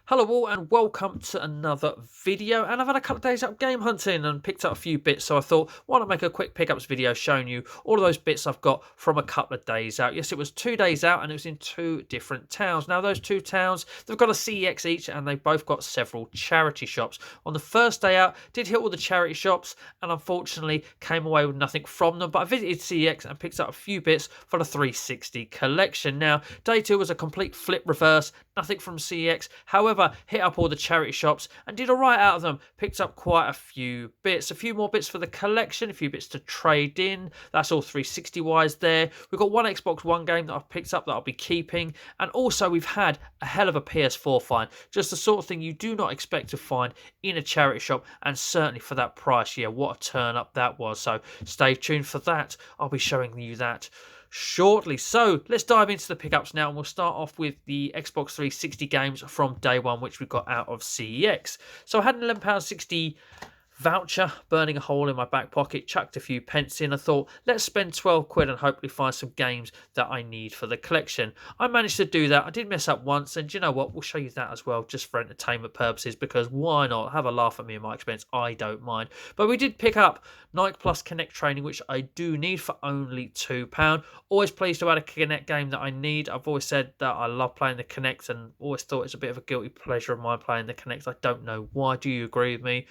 Hello all and welcome to another video, and I've had a couple of days out game hunting and picked up a few bits, so I thought why not make a quick pickups video showing you all of those bits I've got from a couple of days out. Yes, it was 2 days out and it was in two different towns. Now those two towns, they've got a CEX each and they've both got several charity shops. On the first day out, did hit all the charity shops and unfortunately came away with nothing from them, but I visited CEX and picked up a few bits for the 360 collection. Now day two was a complete flip reverse, nothing from CEX. However, hit up all the charity shops and did alright out of them. Picked up quite a few bits. A few more bits for the collection, a few bits to trade in. That's all 360 wise there. We've got one Xbox One game that I've picked up that I'll be keeping. And also we've had a hell of a PS4 find. Just the sort of thing you do not expect to find in a charity shop, and certainly for that price. Yeah, what a turn up that was. So stay tuned for that. I'll be showing you that shortly. So let's dive into the pickups now, and we'll start off with the Xbox 360 games from day one, which we got out of CEX. So I had an £11.60 voucher burning a hole in my back pocket, chucked a few pence in. I thought, let's spend 12 quid and hopefully find some games that I need for the collection. I managed to do that. I did mess up once, and you know what, we'll show you that as well, just for entertainment purposes, because why not? Have a laugh at me and my expense, I don't mind. But we did pick up Nike Plus Connect Training, which I do need, for only £2. Always pleased to add a Connect game that I need. I've always said that I love playing the Connect and always thought it's a bit of a guilty pleasure of mine playing the Connect. I don't know why. Do you agree with me?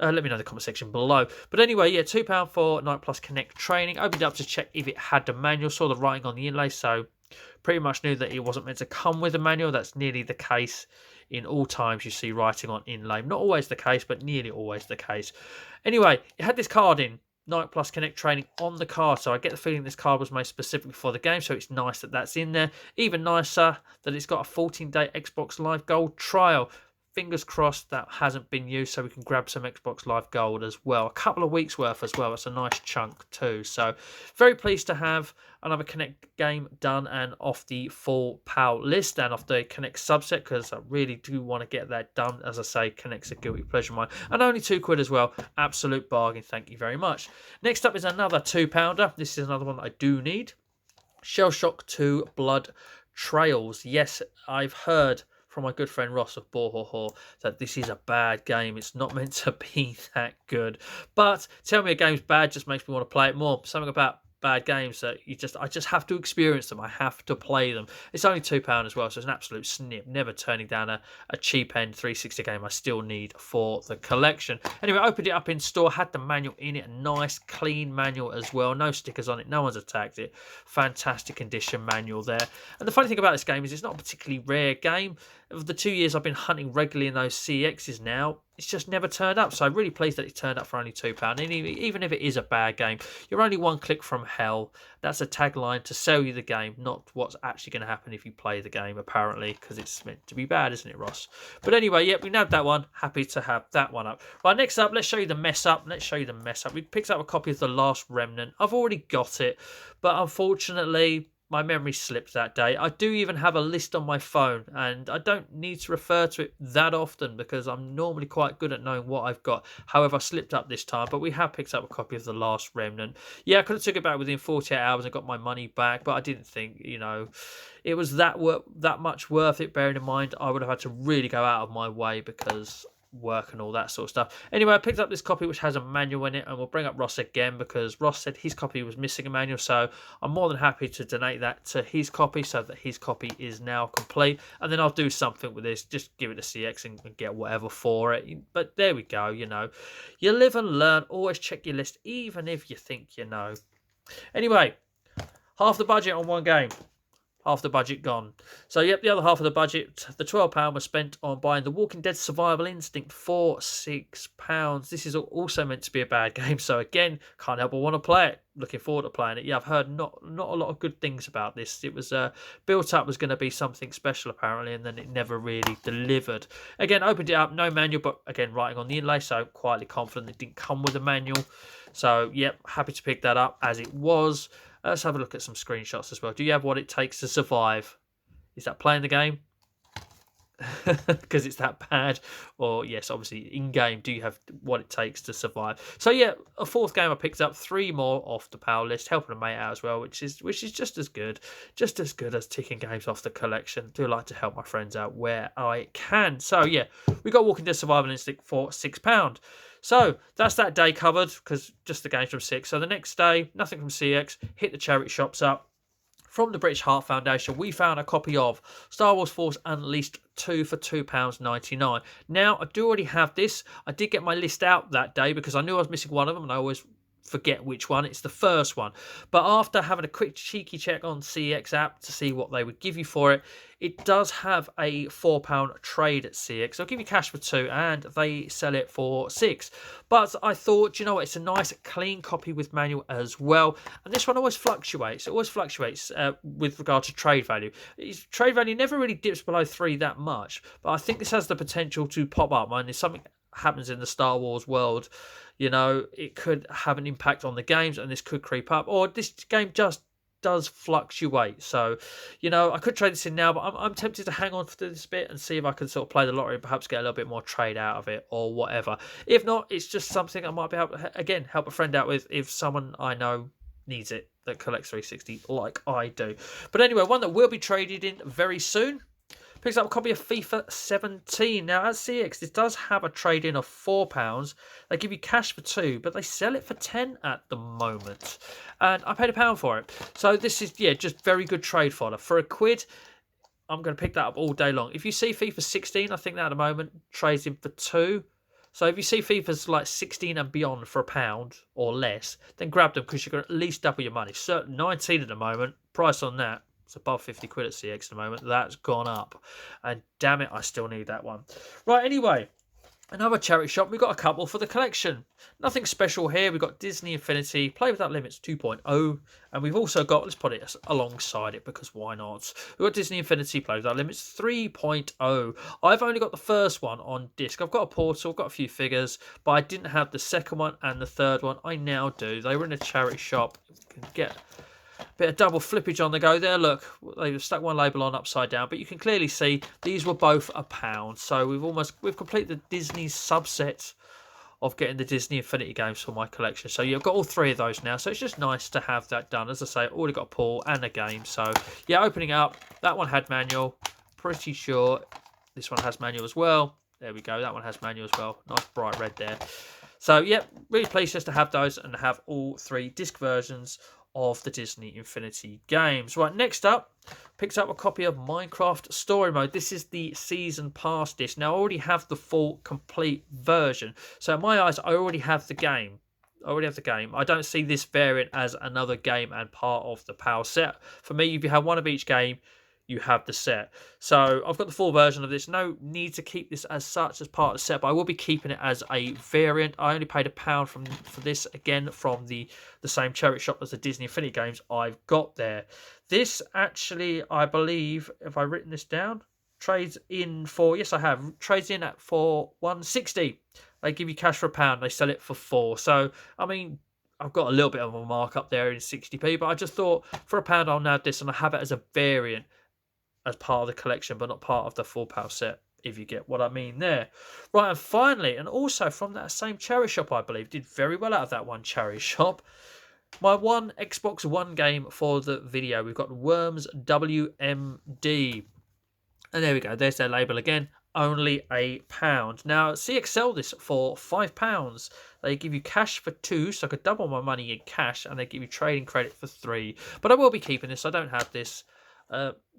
Let me know in the comment section below. But anyway, yeah, £2 for Nike Plus Connect Training. Opened it up to check if it had the manual. Saw the writing on the inlay, so pretty much knew that it wasn't meant to come with a manual. That's nearly the case in all times you see writing on inlay. Not always the case, but nearly always the case. Anyway, it had this card in, Nike Plus Connect Training, on the card, so I get the feeling this card was made specifically for the game, so it's nice that that's in there. Even nicer that it's got a 14-day Xbox Live Gold trial. Fingers crossed that hasn't been used, so we can grab some Xbox Live Gold as well. A couple of weeks worth as well. That's a nice chunk too. So very pleased to have another Connect game done and off the full PAL list and off the Connect subset, because I really do want to get that done. As I say, Connect's a guilty pleasure of mine. And only £2 as well. Absolute bargain. Thank you very much. Next up is another £2. This is another one that I do need. Shell Shock 2 Blood Trails. Yes, I've heard from my good friend Ross of Bohoho that this is a bad game. It's not meant to be that good. But tell me a game's bad just makes me want to play it more. Something about bad games that I just have to experience them. I have to play them. It's only £2 as well, so it's an absolute snip. Never turning down a cheap end 360 game I still need for the collection. Anyway, opened it up in store, had the manual in it, a nice clean manual as well. No stickers on it, no one's attacked it. Fantastic condition manual there. And the funny thing about this game is it's not a particularly rare game. Of the 2 years I've been hunting regularly in those CXs now, it's just never turned up. So I'm really pleased that it turned up for only £2. And even if it is a bad game, you're only one click from hell. That's a tagline to sell you the game, not what's actually going to happen if you play the game, apparently, because it's meant to be bad, isn't it, Ross? But anyway, yeah, we nabbed that one. Happy to have that one up. Right, next up, let's show you the mess up. We picked up a copy of The Last Remnant. I've already got it, but unfortunately, my memory slipped that day. I do even have a list on my phone, and I don't need to refer to it that often because I'm normally quite good at knowing what I've got. However, I slipped up this time, but we have picked up a copy of The Last Remnant. Yeah, I could have took it back within 48 hours and got my money back, but I didn't think, it was that much worth it, bearing in mind I would have had to really go out of my way because work and all that sort of stuff. Anyway, I picked up this copy which has a manual in it, and we'll bring up Ross again because Ross said his copy was missing a manual, so I'm more than happy to donate that to his copy so that his copy is now complete, and then I'll do something with this, just give it a CX and get whatever for it. But there we go, you live and learn. Always check your list even if you think you know. Anyway, half the budget on one game. Half the budget gone. So, yep, the other half of the budget, the £12 was spent on buying The Walking Dead Survival Instinct for £6. This is also meant to be a bad game, so again, can't help but want to play it. Looking forward to playing it. Yeah, I've heard not a lot of good things about this. It was built up was going to be something special, apparently, and then it never really delivered. Again, opened it up, no manual, but again, writing on the inlay, so quietly confident it didn't come with a manual. So, yep, happy to pick that up as it was. Let's have a look at some screenshots as well. Do you have what it takes to survive? Is that playing the game? because it's that bad, or yes, obviously in game, do you have what it takes to survive? So yeah, a fourth game I picked up, 3 more off the power list, helping a mate out as well, which is just as good as ticking games off the collection. Do like to help my friends out where I can. So yeah, we got Walking Dead Survival Instinct for £6. So that's that day covered, because just the games from 6. So the next day, nothing from CX, hit the charity shops up. From the British Heart Foundation, we found a copy of Star Wars Force Unleashed 2 for £2.99. Now, I do already have this. I did get my list out that day because I knew I was missing one of them, and I always forget which one. It's the first one. But after having a quick cheeky check on CX app to see what they would give you for it, it does have a £4 trade at CX. They'll give you cash for 2 and they sell it for 6. But I thought, you know what, it's a nice clean copy with manual as well. And this one always fluctuates. It always fluctuates with regard to trade value. Trade value never really dips below 3 that much. But I think this has the potential to pop up. I mean, if something happens in the Star Wars world, you know, it could have an impact on the games and this could creep up. Or this game just does fluctuate. So, you know, I could trade this in now, but I'm tempted to hang on for this bit and see if I can sort of play the lottery and perhaps get a little bit more trade out of it or whatever. If not, it's just something I might be able to, again, help a friend out with if someone I know needs it that collects 360 like I do. But anyway, one that will be traded in very soon. Picks up a copy of FIFA 17. Now, at CX, this does have a trade-in of £4. They give you cash for 2, but they sell it for 10 at the moment. And I paid £1 for it. So this is, yeah, just very good trade fodder. For £1, I'm going to pick that up all day long. If you see FIFA 16, I think that at the moment trades in for 2. So if you see FIFA's like 16 and beyond for £1 or less, then grab them because you're going to at least double your money. Certain 19 at the moment, price on that. It's above 50 quid at CX at the moment. That's gone up. And damn it, I still need that one. Right, anyway, another charity shop. We've got a couple for the collection. Nothing special here. We've got Disney Infinity, Play Without Limits 2.0. And we've also got, let's put it alongside it because why not? We've got Disney Infinity, Play Without Limits 3.0. I've only got the first one on disc. I've got a portal, I've got a few figures, but I didn't have the second one and the third one. I now do. They were in a charity shop. You can get bit of double flippage on the go there. Look, they've stuck one label on upside down, but you can clearly see these were both £1. So we've completed the Disney subset of getting the Disney Infinity games for my collection. So you've got all 3 of those now. So it's just nice to have that done. As I say, already got a pull and a game. So yeah, opening up, that one had manual. Pretty sure this one has manual as well. There we go. That one has manual as well. Nice bright red there. So yeah, really pleased just to have those and have all 3 disc versions of the Disney Infinity games. Right, next up, picks up a copy of Minecraft Story Mode. This is the Season Pass disc. Now, I already have the full, complete version. So, in my eyes, I already have the game. I don't see this variant as another game and part of the PAL set. For me, if you have one of each game, you have the set. So I've got the full version of this. No need to keep this as such as part of the set, but I will be keeping it as a variant. I only paid £1 for this, again, from the same charity shop as the Disney Infinity games I've got there. This actually, I believe, if I've written this down, trades in for, yes I have, trades in at for £1.60. They give you cash for £1, they sell it for £4. So, I mean, I've got a little bit of a markup there in 60p, but I just thought for £1 I'll nab this and I have it as a variant as part of the collection, but not part of the full PAL set, if you get what I mean there. Right, and finally, and also from that same charity shop, I believe, did very well out of that one charity shop, my one Xbox One game for the video. We've got Worms WMD. And there we go, there's their label again, only £1. Now, CXL this for £5. They give you cash for 2, so I could double my money in cash, and they give you trading credit for 3. But I will be keeping this, I don't have this.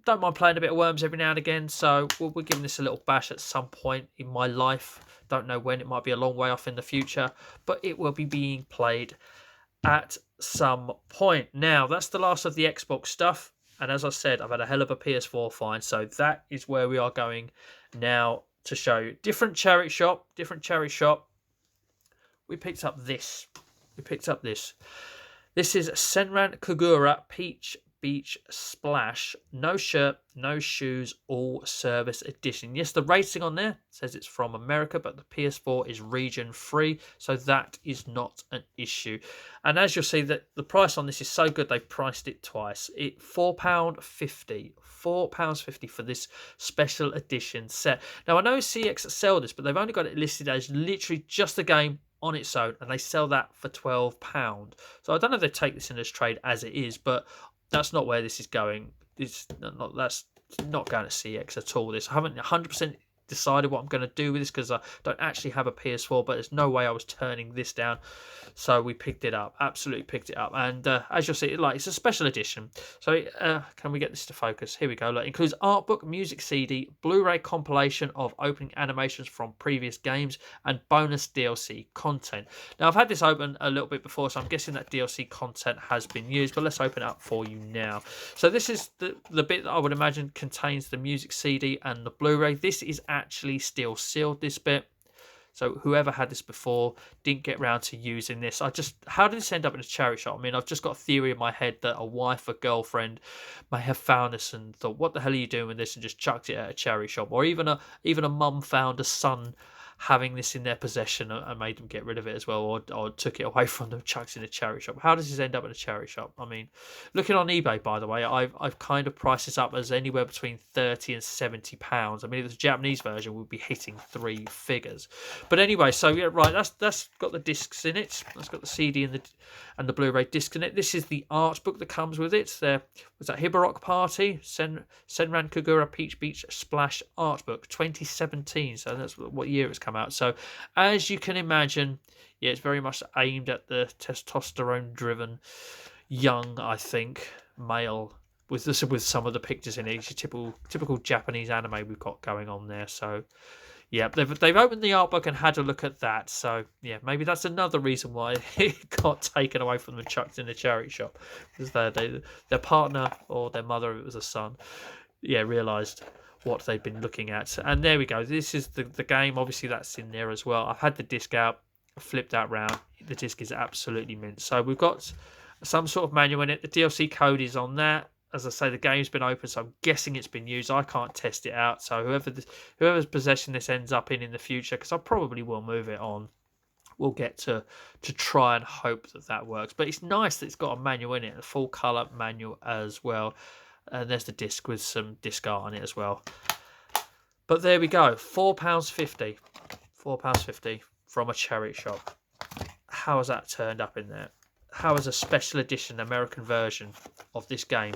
Don't mind playing a bit of Worms every now and again, so we're giving this a little bash at some point in my life. Don't know when, it might be a long way off in the future, but it will be being played at some point. Now, that's the last of the Xbox stuff, and as I said, I've had a hell of a PS4 find, so that is where we are going now to show you. Different charity shop. We picked up this. This is Senran Kagura Peach Beach Splash, no shirt, no shoes, all service edition. Yes, the rating on there says it's from America, but the PS4 is region free, so that is not an issue. And as you'll see, that the price on this is so good, they've priced it twice. £4.50, £4.50 for this special edition set. Now I know CX sell this, but they've only got it listed as literally just a game on its own, and they sell that for £12. So I don't know if they take this in as trade as it is, but that's not where this is going. That's not going to CX at all. I haven't 100% decided what I'm going to do with this because I don't actually have a PS4, but there's no way I was turning this down. So we picked it up, absolutely picked it up. And as you'll see, it's a special edition. So can we get this to focus? Here we go. Look, it includes art book, music CD, Blu-ray compilation of opening animations from previous games, and bonus DLC content. Now, I've had this open a little bit before, so I'm guessing that DLC content has been used, but let's open it up for you now. So this is the bit that I would imagine contains the music CD and the Blu-ray. This is actually still sealed, this bit. So whoever had this before didn't get round to using this. How did this end up in a charity shop? I mean, I've just got a theory in my head that a wife or girlfriend may have found this and thought, what the hell are you doing with this, and just chucked it at a charity shop. Or even a mum found a son having this in their possession and made them get rid of it as well, or took it away from them, chucked it in a charity shop. How does this end up in a charity shop? I mean, looking on eBay, by the way, I've kind of priced this up as anywhere between £30 and £70. I mean, if it's a Japanese version, we'll be hitting 3 figures. But anyway, so yeah, right, that's got the discs in it. That's got the CD and the Blu-ray disc in it. This is the art book that comes with it. There was that Hibarok Party, Senran Kagura Peach Beach Splash art book 2017. So that's what year it's come out. So as you can imagine, yeah, it's very much aimed at the testosterone-driven young, I think, male. With some of the pictures in it, it's your typical Japanese anime we've got going on there. So yeah, they've opened the art book and had a look at that. So yeah, maybe that's another reason why it got taken away from them and chucked in a charity shop, because their partner or their mother, if it was a son, yeah, realised what they've been looking at. And there we go. This is the game. Obviously, that's in there as well. I've had the disc out, flipped that round. The disc is absolutely mint. So we've got some sort of manual in it. The DLC code is on that. As I say, the game's been open, so I'm guessing it's been used. I can't test it out. So whoever's possession this ends up in the future, because I probably will move it on, we'll get to try and hope that works. But it's nice that it's got a manual in it, a full colour manual as well. And there's the disc with some disc art on it as well. But there we go, £4.50. £4.50 from a charity shop. How has that turned up in there? How has a special edition American version of this game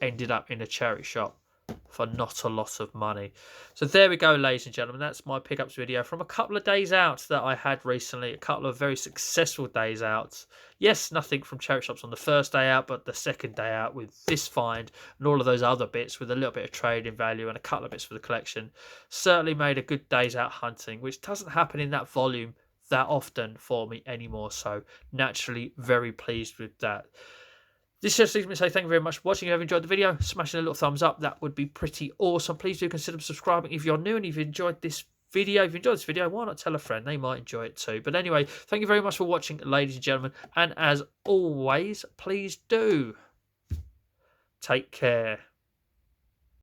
ended up in a charity shop for not a lot of money? So there we go, ladies and gentlemen. That's my pickups video from a couple of days out that I had recently. A couple of very successful days out. Yes, nothing from charity shops on the first day out, but the second day out with this find and all of those other bits with a little bit of trading value and a couple of bits for the collection certainly made a good days out hunting, which doesn't happen in that volume that often for me anymore. So naturally, very pleased with that. This just leaves me to say thank you very much for watching. If you have enjoyed the video, smashing a little thumbs up, that would be pretty awesome. Please do consider subscribing if you're new, and if you enjoyed this video, why not tell a friend? They might enjoy it too. But anyway, thank you very much for watching, ladies and gentlemen, and as always, please do take care.